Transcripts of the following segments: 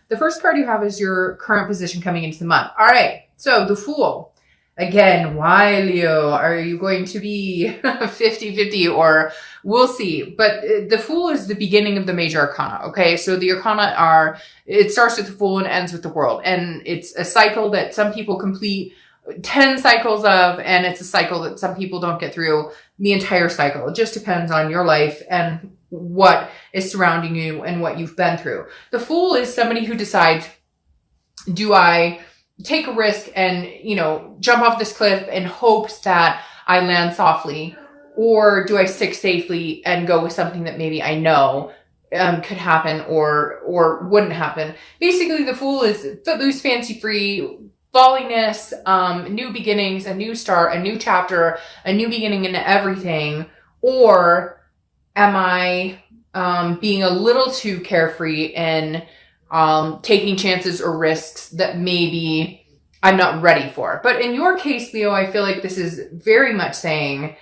The first card you have is your current position coming into the month. All right. So the Fool. Again, why, Leo? Are you going to be 50-50 or we'll see? But the Fool is the beginning of the major arcana, okay? So the arcana it starts with the Fool and ends with the World. And it's a cycle that some people complete 10 cycles of, and it's a cycle that some people don't get through the entire cycle. It just depends on your life and what is surrounding you and what you've been through. The Fool is somebody who decides, do I take a risk and, jump off this cliff in hopes that I land softly? Or do I stick safely and go with something that maybe I know could happen or wouldn't happen? Basically, the Fool is footloose, fancy-free, balliness, new beginnings, a new start, a new chapter, a new beginning in everything. Or am I being a little too carefree and taking chances or risks that maybe I'm not ready for? But in your case, Leo, I feel like this is very much saying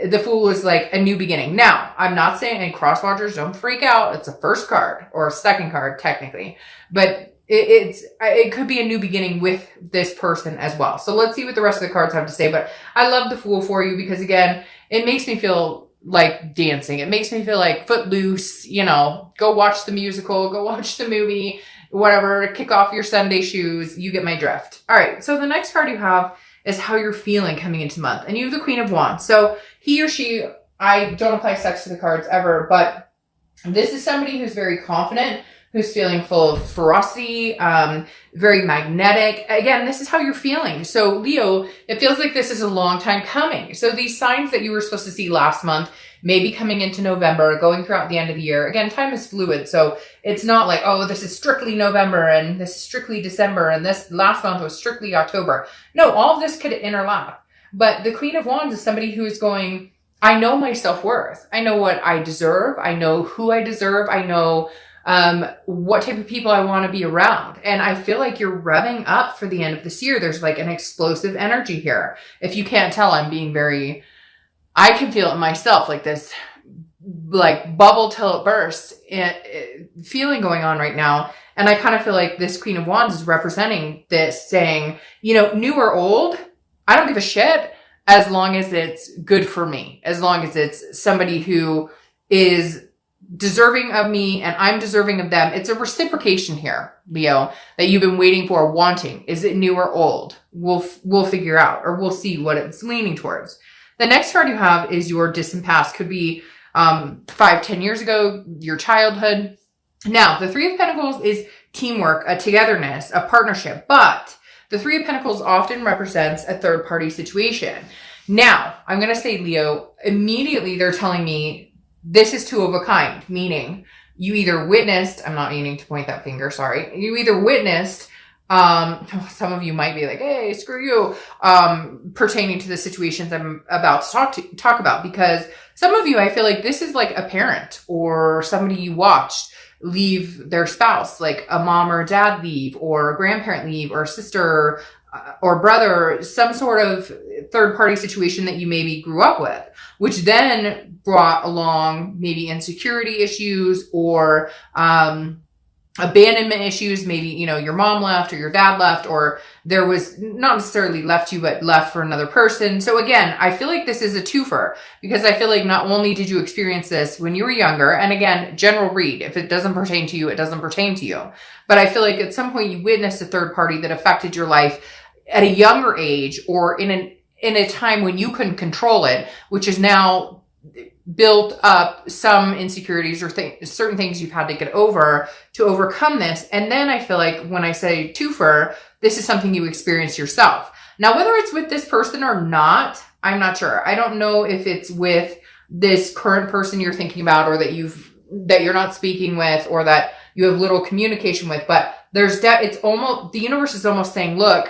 the Fool is like a new beginning. Now, I'm not saying, and cross-watchers, don't freak out. It's a first card or a second card, technically. But it could be a new beginning with this person as well. So let's see what the rest of the cards have to say. But I love the Fool for you because, again, it makes me feel like dancing. It makes me feel like footloose, go watch the musical, go watch the movie, whatever, kick off your Sunday shoes. You get my drift. All right. So the next card you have is how you're feeling coming into the month. And you have the Queen of Wands. So he or she, I don't apply sex to the cards ever, but this is somebody who's very confident, who's feeling full of ferocity, very magnetic. Again, this is how you're feeling. So Leo, it feels like this is a long time coming. So these signs that you were supposed to see last month, maybe coming into November, going throughout the end of the year. Again, time is fluid. So it's not like, oh, this is strictly November and this is strictly December and this last month was strictly October. No, all of this could interlap. But the Queen of Wands is somebody who is going, I know my self-worth. I know what I deserve. I know who I deserve. I know what type of people I want to be around. And I feel like you're revving up for the end of this year. There's like an explosive energy here. If you can't tell, I'm being I can feel it myself, like this, like bubble till it bursts feeling going on right now. And I kind of feel like this Queen of Wands is representing this, saying, new or old, I don't give a shit as long as it's good for me, as long as it's somebody who is deserving of me and I'm deserving of them. It's a reciprocation here, Leo, that you've been waiting for, wanting. Is it new or old? We'll figure out, or we'll see what it's leaning towards. The next card you have is your distant past. Could be 5-10 years ago, your childhood. Now, the Three of Pentacles is teamwork, a togetherness, a partnership, but the Three of Pentacles often represents a third-party situation. Now, I'm going to say, Leo, immediately they're telling me this is two of a kind, meaning you either witnessed, I'm not meaning to point that finger, sorry. You either witnessed, some of you might be like, hey, screw you, pertaining to the situations I'm about to talk about, because some of you, I feel like this is like a parent or somebody you watched leave their spouse, like a mom or a dad leave, or a grandparent leave, or a sister or brother, some sort of third-party situation that you maybe grew up with, which then brought along maybe insecurity issues or abandonment issues. Maybe, your mom left or your dad left, or there was not necessarily left you, but left for another person. So again, I feel like this is a twofer, because I feel like not only did you experience this when you were younger, and again, general read, if it doesn't pertain to you, it doesn't pertain to you. But I feel like at some point you witnessed a third party that affected your life at a younger age, or in a time when you couldn't control it, which is now built up some insecurities or certain things you've had to get over to overcome this. And then I feel like when I say twofer, this is something you experience yourself. Now, whether it's with this person or not, I'm not sure. I don't know if it's with this current person you're thinking about, or that you're not speaking with, or that you have little communication with, but it's almost, the universe is almost saying, look,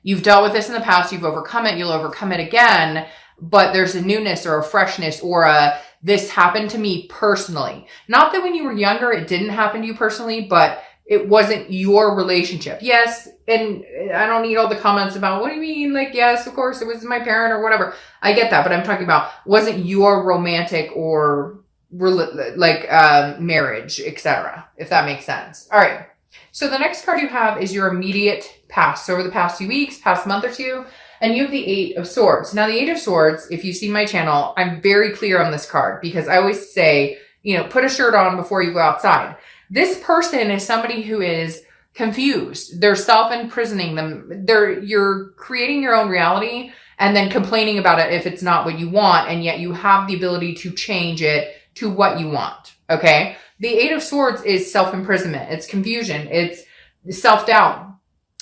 you've dealt with this in the past, you've overcome it, you'll overcome it again, but there's a newness or a freshness or this happened to me personally. Not that when you were younger, it didn't happen to you personally, but it wasn't your relationship. Yes, and I don't need all the comments about, what do you mean? Like, yes, of course, it was my parent or whatever. I get that, but I'm talking about, wasn't your romantic or marriage, etc., if that makes sense. All right. So the next card you have is your immediate past. So over the past few weeks, past month or two, and you have the Eight of Swords. Now the Eight of Swords, if you see my channel, I'm very clear on this card because I always say, put a shirt on before you go outside. This person is somebody who is confused. They're self-imprisoning them. You're creating your own reality and then complaining about it if it's not what you want, and yet you have the ability to change it to what you want, okay? The Eight of Swords is self-imprisonment. It's confusion. It's self-doubt.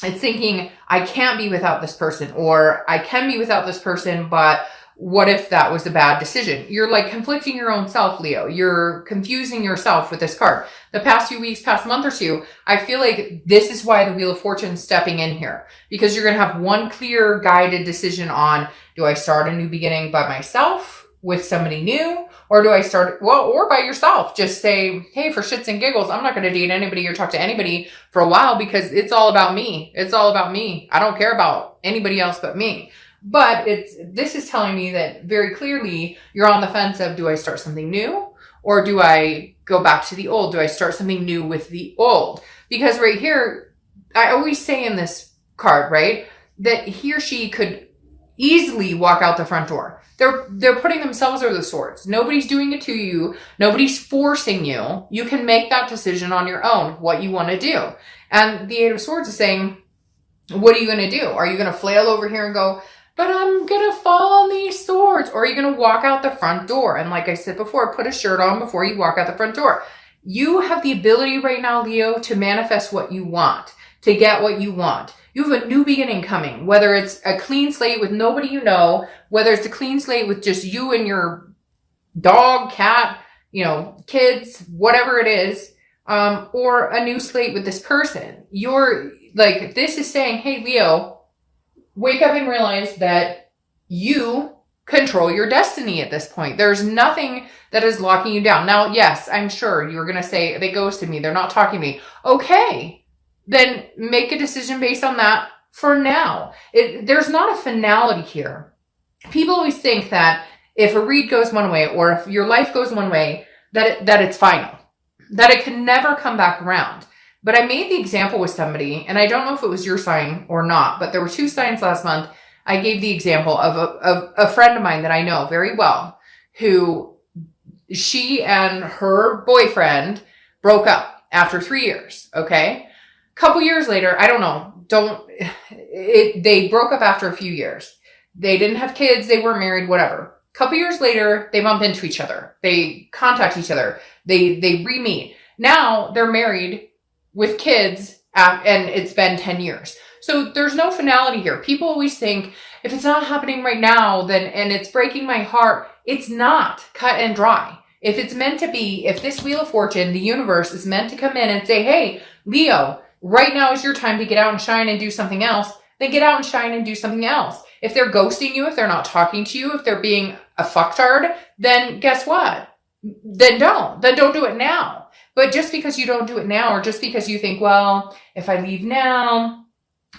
It's thinking, I can't be without this person, or I can be without this person, but what if that was a bad decision? You're like conflicting your own self, Leo. You're confusing yourself with this card. The past few weeks, past month or two, I feel like this is why the Wheel of Fortune is stepping in here, because you're going to have one clear guided decision on, do I start a new beginning by myself with somebody new? Or do I start, or by yourself? Just say, hey, for shits and giggles, I'm not going to date anybody or talk to anybody for a while because it's all about me. It's all about me. I don't care about anybody else but me. But this is telling me that very clearly you're on the fence of, do I start something new? Or do I go back to the old? Do I start something new with the old? Because right here, I always say in this card, right, that he or she could easily walk out the front door. They're putting themselves over the swords. Nobody's doing it to you. Nobody's forcing you. You can make that decision on your own, what you want to do. And the Eight of Swords is saying, what are you going to do? Are you going to flail over here and go, but I'm going to fall on these swords? Or are you going to walk out the front door? And like I said before, put a shirt on before you walk out the front door. You have the ability right now, Leo, to manifest what you want, to get what you want. You have a new beginning coming, whether it's a clean slate with nobody you know, whether it's a clean slate with just you and your dog, cat, kids, whatever it is, or a new slate with this person. This is saying, hey, Leo, wake up and realize that you control your destiny at this point. There's nothing that is locking you down. Now, yes, I'm sure you're going to say, they ghosted me. They're not talking to me. Okay. Then make a decision based on that for now. There's not a finality here. People always think that if a read goes one way or if your life goes one way, that it's final, that it can never come back around. But I made the example with somebody, and I don't know if it was your sign or not, but there were two signs last month. I gave the example of a friend of mine that I know very well, who she and her boyfriend broke up after 3 years, okay? Couple years later, I don't know, they broke up after a few years. They didn't have kids, they weren't married, whatever. Couple years later, they bump into each other. They contact each other. They re-meet. Now they're married with kids and it's been 10 years. So there's no finality here. People always think if it's not happening right now, and it's breaking my heart, it's not cut and dry. If it's meant to be, if this Wheel of Fortune, the universe is meant to come in and say, hey, Leo, right now is your time to get out and shine and do something else, then get out and shine and do something else. If they're ghosting you, if they're not talking to you, if they're being a fucktard, then guess what? Then don't do it now. But just because you don't do it now, or just because you think, well, if I leave now,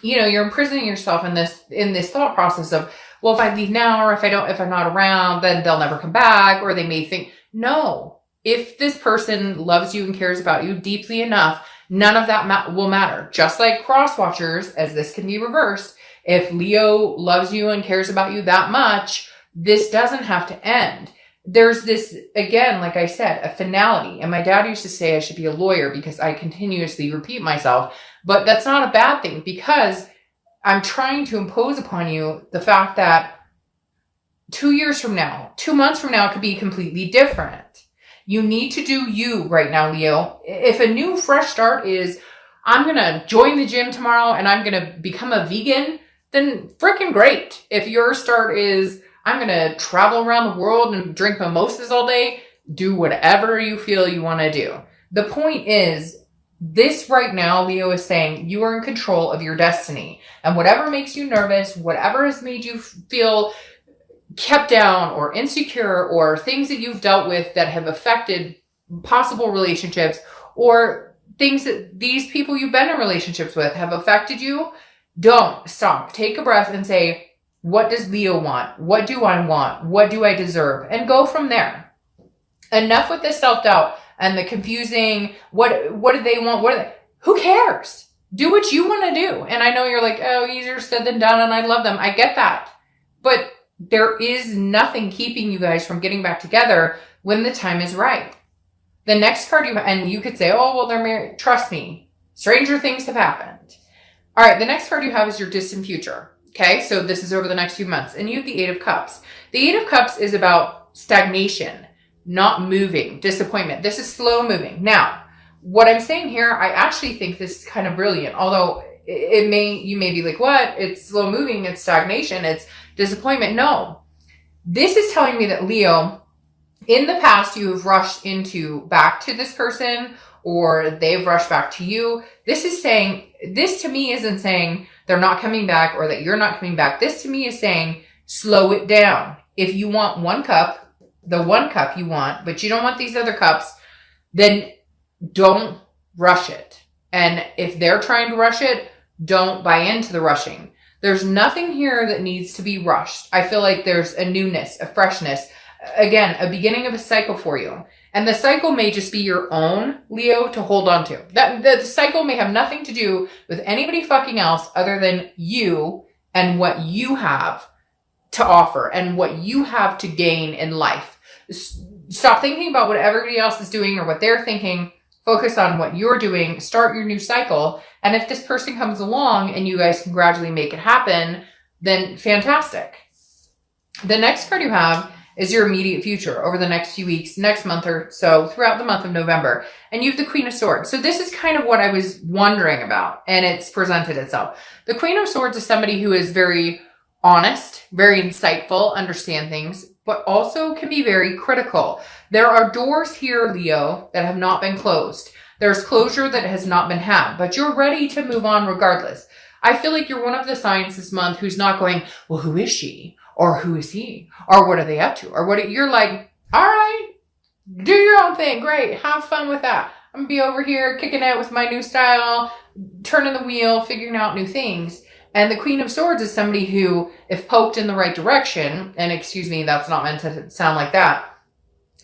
you're imprisoning yourself in this thought process of, well, if I leave now, or if I'm not around, then they'll never come back, or they may think, no, if this person loves you and cares about you deeply enough, none of that will matter. Just like cross watchers, as this can be reversed, if Leo loves you and cares about you that much, this doesn't have to end. There's this, again, like I said, a finality. And my dad used to say I should be a lawyer because I continuously repeat myself. But that's not a bad thing, because I'm trying to impose upon you the fact that 2 years from now, 2 months from now, it could be completely different. You need to do you right now, Leo. If a new fresh start is, I'm going to join the gym tomorrow and I'm going to become a vegan, then freaking great. If your start is, I'm going to travel around the world and drink mimosas all day, do whatever you feel you want to do. The point is, this right now, Leo is saying you are in control of your destiny. And whatever makes you nervous, whatever has made you feel kept down or insecure, or things that you've dealt with that have affected possible relationships, or things that these people you've been in relationships with have affected you, don't stop. Take a breath and say, what does Leo want? What do I want? What do I deserve? And go from there. Enough with the self-doubt and the confusing, what do they want? Who cares? Do what you want to do. And I know you're like, oh, easier said than done, and I love them. I get that. But there is nothing keeping you guys from getting back together when the time is right. The next card and you could say, oh, well, they're married. Trust me, stranger things have happened. All right, the next card you have is your distant future. Okay, so this is over the next few months. And you have the Eight of Cups. The Eight of Cups is about stagnation, not moving, disappointment. This is slow moving. Now, what I'm saying here, I actually think this is kind of brilliant. Although you may be like, what? It's slow moving, it's stagnation, it's disappointment. No, this is telling me that Leo, in the past, you have rushed back to this person, or they've rushed back to you. This to me isn't saying they're not coming back or that you're not coming back. This to me is saying, slow it down. If you want one cup, the one cup you want, but you don't want these other cups, then don't rush it. And if they're trying to rush it, don't buy into the rushing. There's nothing here that needs to be rushed. I feel like there's a newness, a freshness, again, a beginning of a cycle for you. And the cycle may just be your own, Leo, to hold on to. The cycle may have nothing to do with anybody fucking else other than you and what you have to offer and what you have to gain in life. Stop thinking about what everybody else is doing or what they're thinking. Focus on what you're doing. Start your new cycle. And if this person comes along and you guys can gradually make it happen, then fantastic. The next card you have is your immediate future over the next few weeks, next month or so, throughout the month of November. And you have the Queen of Swords. So this is kind of what I was wondering about, and it's presented itself. The Queen of Swords is somebody who is very honest, very insightful, understand things, but also can be very critical. There are doors here, Leo, that have not been closed. There's closure that has not been had, but you're ready to move on regardless. I feel like you're one of the signs this month who's not going, well, who is she? Or who is he? Or what are they up to? Or you're like, all right, do your own thing. Great. Have fun with that. I'm going to be over here kicking out with my new style, turning the wheel, figuring out new things. And the Queen of Swords is somebody who, if poked in the right direction, and excuse me, that's not meant to sound like that,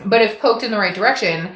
but if poked in the right direction,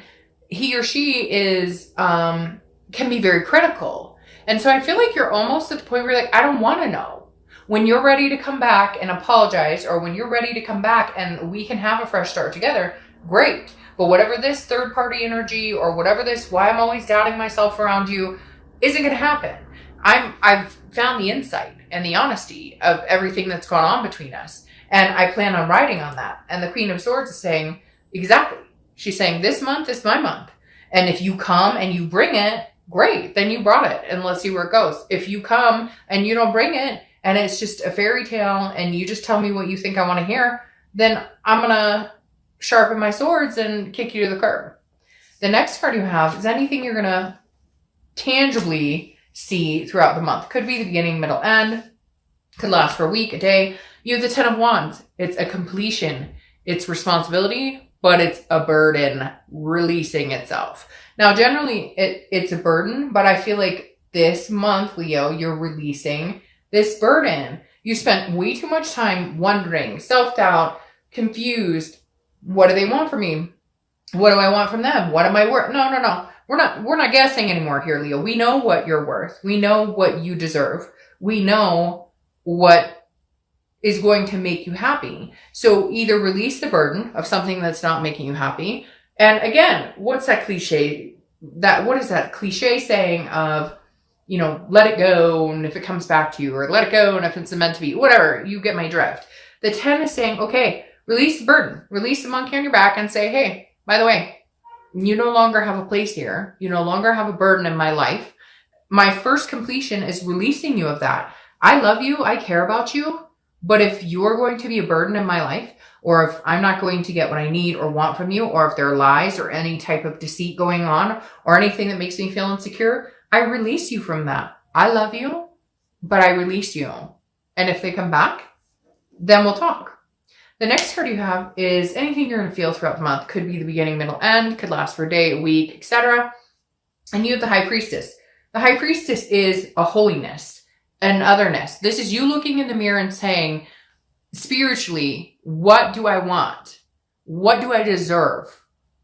he or she is, can be very critical. And so I feel like you're almost at the point where you're like, I don't want to know. When you're ready to come back and apologize, or when you're ready to come back and we can have a fresh start together, great. But whatever this third party energy or whatever this, why I'm always doubting myself around you, isn't going to happen. I've found the insight and the honesty of everything that's gone on between us. And I plan on writing on that. And the Queen of Swords is saying, exactly. She's saying, this month is my month. And if you come and you bring it, great. Then you brought it, and let's see where it goes. If you come and you don't bring it, and it's just a fairy tale, and you just tell me what you think I want to hear, then I'm going to sharpen my swords and kick you to the curb. The next card you have is anything you're going to tangibly see throughout the month. Could be the beginning, middle, end. Could last for a week, a day. You have the Ten of Wands. It's a completion. It's responsibility, but it's a burden releasing itself. Now, generally, it's a burden, but I feel like this month, Leo, you're releasing this burden. You spent way too much time wondering, self-doubt, confused. What do they want from me? What do I want from them? What am I worth? No. We're not guessing anymore here, Leo. We know what you're worth. We know what you deserve. We know what is going to make you happy. So either release the burden of something that's not making you happy. And again, what's that cliche? What is that cliche saying of, let it go, and if it comes back to you, or let it go, and if it's meant to be, whatever, you get my drift. The 10 is saying, okay, release the burden, release the monkey on your back, and say, hey, by the way, you no longer have a place here. You no longer have a burden in my life. My first completion is releasing you of that. I love you. I care about you. But if you're going to be a burden in my life, or if I'm not going to get what I need or want from you, or if there are lies or any type of deceit going on, or anything that makes me feel insecure, I release you from that. I love you, but I release you. And if they come back, then we'll talk. The next card you have is anything you're going to feel throughout the month. Could be the beginning, middle, end. Could last for a day, a week, etc. And you have the High Priestess. The High Priestess is a holiness, an otherness. This is you looking in the mirror and saying, spiritually, what do I want? What do I deserve?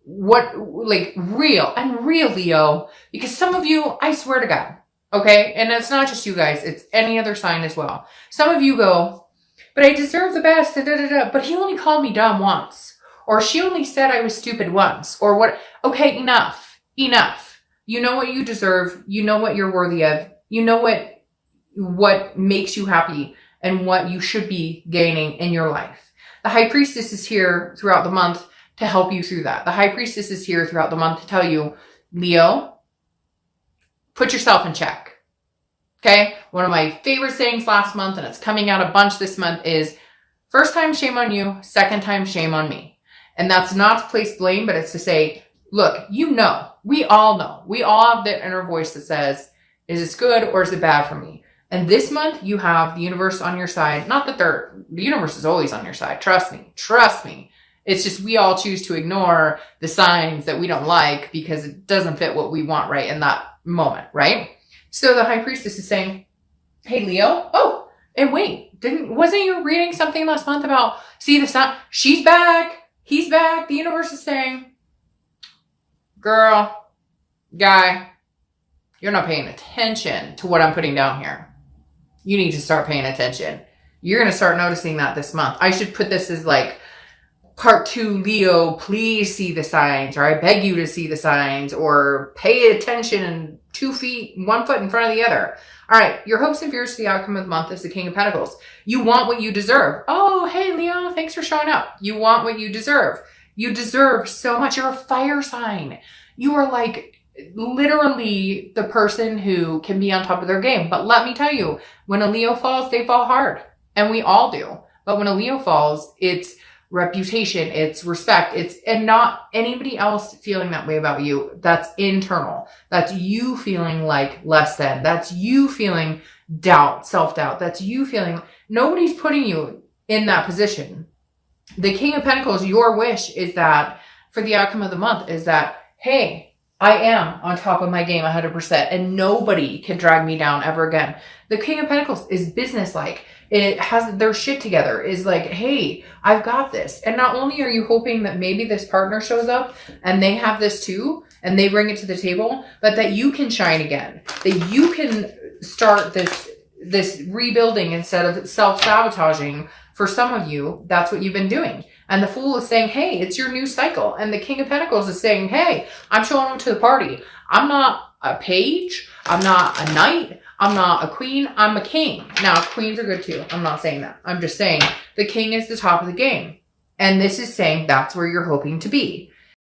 like real Leo, because some of you, I swear to God, okay? And it's not just you guys, it's any other sign as well. Some of you go, but I deserve the best, but he only called me dumb once. Or she only said I was stupid once. Or what? Okay, enough. You know what you deserve. You know what you're worthy of. You know what makes you happy and what you should be gaining in your life. The High Priestess is here throughout the month to help you through that. The High Priestess is here throughout the month to tell you, Leo, put yourself in check. Okay? One of my favorite sayings last month, and it's coming out a bunch this month, is first time, shame on you. Second time, shame on me. And that's not to place blame, but it's to say, look, you know, we all have that inner voice that says, is this good or is it bad for me? And this month you have the universe on your side. Not that the universe is always on your side. Trust me. It's just we all choose to ignore the signs that we don't like because it doesn't fit what we want right in that moment, right? So the High Priestess is saying, hey, Leo. Oh, and wait, wasn't you reading something last month about, see the sun? She's back. He's back. The universe is saying, girl, guy, you're not paying attention to what I'm putting down here. You need to start paying attention. You're going to start noticing that this month. I should put this as like part 2, Leo, please see the signs, or I beg you to see the signs, or pay attention 2 feet, 1 foot in front of the other. All right. Your hopes and fears for the outcome of the month is the King of Pentacles. You want what you deserve. Oh, hey, Leo, thanks for showing up. You want what you deserve. You deserve so much. You're a fire sign. You are like literally the person who can be on top of their game. But let me tell you, when a Leo falls, they fall hard. And we all do. But when a Leo falls, it's reputation, it's respect, and not anybody else feeling that way about you. That's internal. That's you feeling like less than. That's you feeling doubt, self-doubt. That's you feeling nobody's putting you in that position. The King of Pentacles, your wish is that for the outcome of the month is that, hey, I am on top of my game 100% and nobody can drag me down ever again. The King of Pentacles is businesslike. It has their shit together, is like, hey, I've got this. And not only are you hoping that maybe this partner shows up and they have this too, and they bring it to the table, but that you can shine again, that you can start this rebuilding instead of self-sabotaging. For some of you, that's what you've been doing. And the Fool is saying, hey, it's your new cycle. And the King of Pentacles is saying, hey, I'm showing up to the party. I'm not a page. I'm not a knight. I'm not a queen. I'm a king. Now, queens are good too. I'm not saying that. I'm just saying the king is the top of the game. And this is saying that's where you're hoping to be.